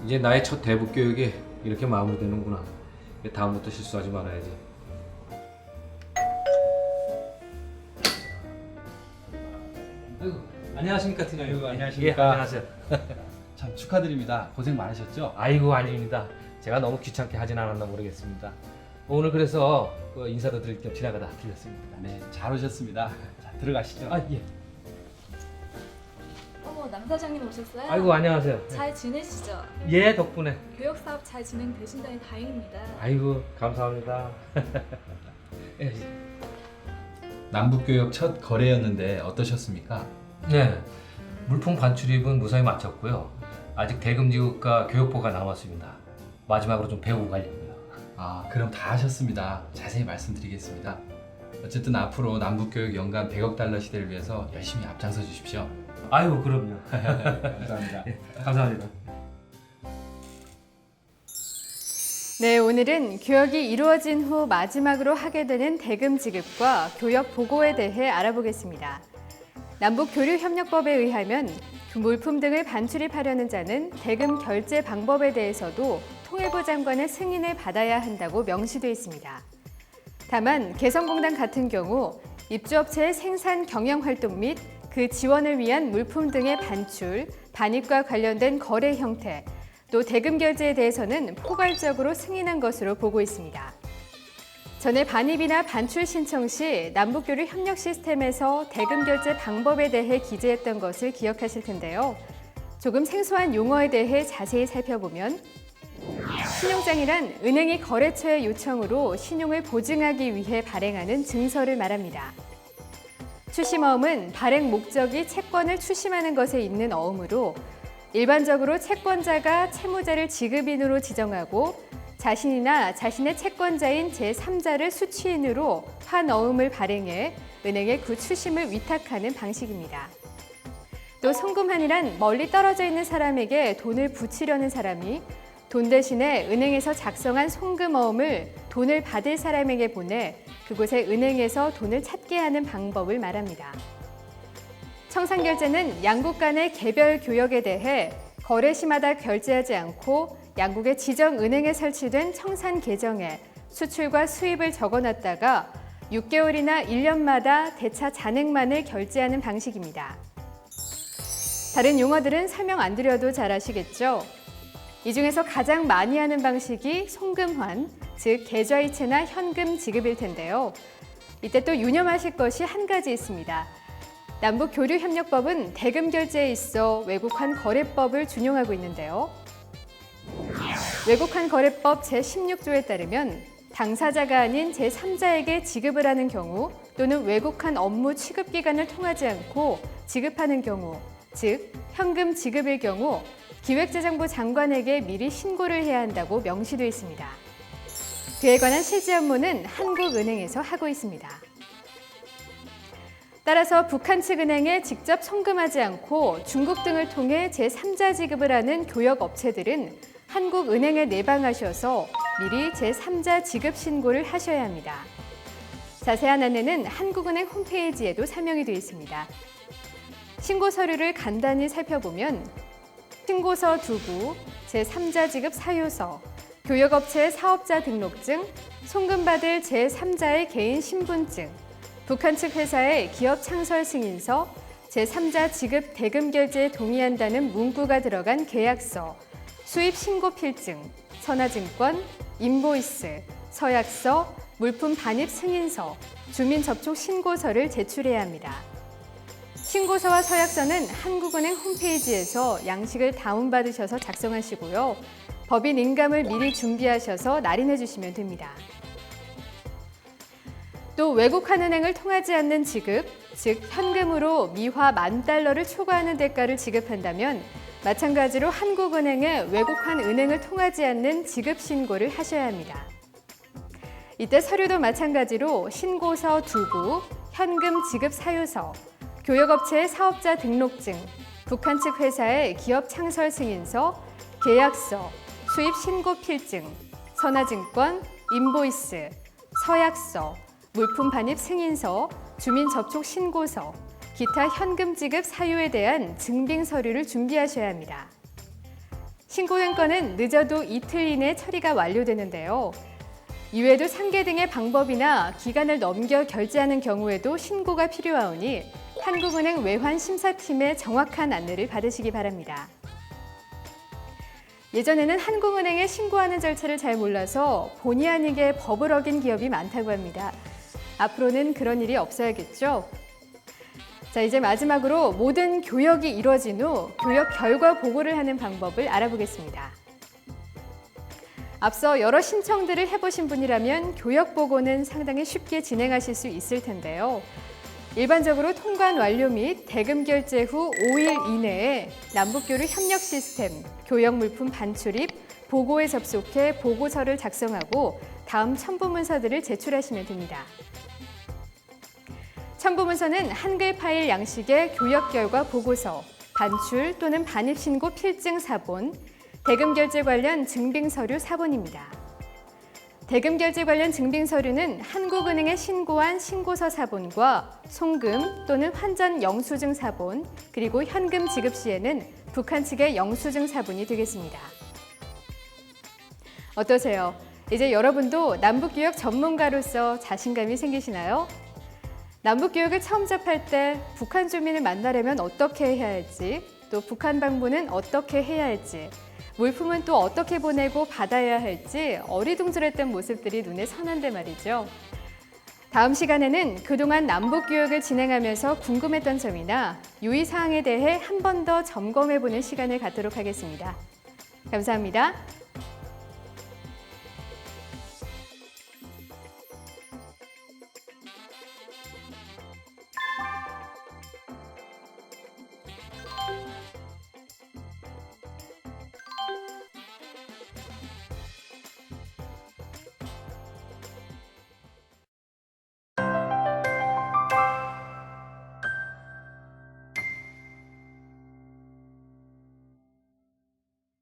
이제 나의 첫 대북 교육이 이렇게 마무리되는구나. 다음부터 실수하지 말아야지. 아이고, 안녕하십니까 팀장님. 아이고, 안녕하십니까. 예, 안녕하세요. 참 축하드립니다. 고생 많으셨죠? 아이고, 아닙니다. 제가 너무 귀찮게 하진 않았나 모르겠습니다. 오늘 그래서 인사도 드릴 겸 지나가다 들렸습니다. 네, 잘 오셨습니다. 자, 들어가시죠. 아, 예. 어머, 남 사장님 오셨어요? 아이고, 안녕하세요. 잘 지내시죠? 예, 덕분에. 교육 사업 잘 진행되신다니 다행입니다. 아이고, 감사합니다. 예, 남북교역 첫 거래였는데 어떠셨습니까? 네, 물품 반출입은 무사히 마쳤고요. 아직 대금지급과 교육보가 남았습니다. 마지막으로 좀 배우고 가려고요. 아, 그럼 다 하셨습니다. 자세히 말씀드리겠습니다. 어쨌든 앞으로 남북교육 연간 100억 달러 시대를 위해서 열심히 앞장서 주십시오. 아이고, 그럼요. 감사합니다. 감사합니다. 네, 오늘은 교역이 이루어진 후 마지막으로 하게 되는 대금 지급과 교역 보고에 대해 알아보겠습니다. 남북교류협력법에 의하면 물품 등을 반출입하려는 자는 대금 결제 방법에 대해서도 통일부 장관의 승인을 받아야 한다고 명시되어 있습니다. 다만 개성공단 같은 경우 입주업체의 생산 경영 활동 및 그 지원을 위한 물품 등의 반출, 반입과 관련된 거래 형태, 또 대금 결제에 대해서는 포괄적으로 승인한 것으로 보고 있습니다. 전에 반입이나 반출 신청 시 남북교류 협력 시스템에서 대금 결제 방법에 대해 기재했던 것을 기억하실 텐데요. 조금 생소한 용어에 대해 자세히 살펴보면 신용장이란 은행이 거래처의 요청으로 신용을 보증하기 위해 발행하는 증서를 말합니다. 추심어음은 발행 목적이 채권을 추심하는 것에 있는 어음으로 일반적으로 채권자가 채무자를 지급인으로 지정하고 자신이나 자신의 채권자인 제3자를 수취인으로 환어음을 발행해 은행에 그 추심을 위탁하는 방식입니다. 또 송금한이란 멀리 떨어져 있는 사람에게 돈을 붙이려는 사람이 돈 대신에 은행에서 작성한 송금어음을 돈을 받을 사람에게 보내 그곳에 은행에서 돈을 찾게 하는 방법을 말합니다. 청산결제는 양국 간의 개별 교역에 대해 거래 시마다 결제하지 않고 양국의 지정 은행에 설치된 청산 계정에 수출과 수입을 적어놨다가 6개월이나 1년마다 대차 잔액만을 결제하는 방식입니다. 다른 용어들은 설명 안 드려도 잘 아시겠죠? 이 중에서 가장 많이 하는 방식이 송금환, 즉 계좌이체나 현금 지급일 텐데요. 이때 또 유념하실 것이 한 가지 있습니다. 남북교류협력법은 대금 결제에 있어 외국환 거래법을 준용하고 있는데요. 외국환 거래법 제16조에 따르면 당사자가 아닌 제3자에게 지급을 하는 경우 또는 외국환 업무 취급 기간을 통하지 않고 지급하는 경우, 즉 현금 지급일 경우 기획재정부 장관에게 미리 신고를 해야 한다고 명시되어 있습니다. 그에 관한 실제 업무는 한국은행에서 하고 있습니다. 따라서 북한 측 은행에 직접 송금하지 않고 중국 등을 통해 제3자 지급을 하는 교역 업체들은 한국은행에 내방하셔서 미리 제3자 지급 신고를 하셔야 합니다. 자세한 안내는 한국은행 홈페이지에도 설명이 되어 있습니다. 신고 서류를 간단히 살펴보면 신고서 두부, 제3자 지급 사유서, 교역업체의 사업자 등록증, 송금받을 제3자의 개인 신분증, 북한 측 회사의 기업 창설 승인서, 제3자 지급 대금 결제에 동의한다는 문구가 들어간 계약서, 수입 신고 필증, 선화증권, 인보이스, 서약서, 물품 반입 승인서, 주민 접촉 신고서를 제출해야 합니다. 신고서와 서약서는 한국은행 홈페이지에서 양식을 다운받으셔서 작성하시고요. 법인 인감을 미리 준비하셔서 날인해 주시면 됩니다. 또 외국환 은행을 통하지 않는 지급, 즉 현금으로 미화 $10,000를 초과하는 대가를 지급한다면 마찬가지로 한국은행에 외국환 은행을 통하지 않는 지급 신고를 하셔야 합니다. 이때 서류도 마찬가지로 신고서 두부, 현금 지급 사유서, 교역업체의 사업자 등록증, 북한 측 회사의 기업 창설 승인서, 계약서, 수입 신고 필증, 선화증권, 인보이스, 서약서, 물품 반입 승인서, 주민 접촉 신고서, 기타 현금 지급 사유에 대한 증빙 서류를 준비하셔야 합니다. 신고된 건은 늦어도 이틀 이내 처리가 완료되는데요. 이외에도 상계 등의 방법이나 기간을 넘겨 결제하는 경우에도 신고가 필요하오니 한국은행 외환심사팀의 정확한 안내를 받으시기 바랍니다. 예전에는 한국은행에 신고하는 절차를 잘 몰라서 본의 아니게 법을 어긴 기업이 많다고 합니다. 앞으로는 그런 일이 없어야겠죠? 자, 이제 마지막으로 모든 교역이 이루어진 후 교역 결과 보고를 하는 방법을 알아보겠습니다. 앞서 여러 신청들을 해보신 분이라면 교역 보고는 상당히 쉽게 진행하실 수 있을 텐데요. 일반적으로 통관 완료 및 대금 결제 후 5일 이내에 남북교류 협력 시스템, 교역 물품 반출입, 보고에 접속해 보고서를 작성하고 다음 첨부 문서들을 제출하시면 됩니다. 첨부 문서는 한글 파일 양식의 교역 결과 보고서, 반출 또는 반입 신고 필증 사본, 대금 결제 관련 증빙 서류 사본입니다. 대금 결제 관련 증빙 서류는 한국은행에 신고한 신고서 사본과 송금 또는 환전 영수증 사본, 그리고 현금 지급 시에는 북한 측의 영수증 사본이 되겠습니다. 어떠세요? 이제 여러분도 남북교역 전문가로서 자신감이 생기시나요? 남북교역을 처음 접할 때 북한 주민을 만나려면 어떻게 해야 할지, 또 북한 방문은 어떻게 해야 할지, 물품은 또 어떻게 보내고 받아야 할지 어리둥절했던 모습들이 눈에 선한데 말이죠. 다음 시간에는 그동안 남북교역을 진행하면서 궁금했던 점이나 유의사항에 대해 한 번 더 점검해보는 시간을 갖도록 하겠습니다. 감사합니다.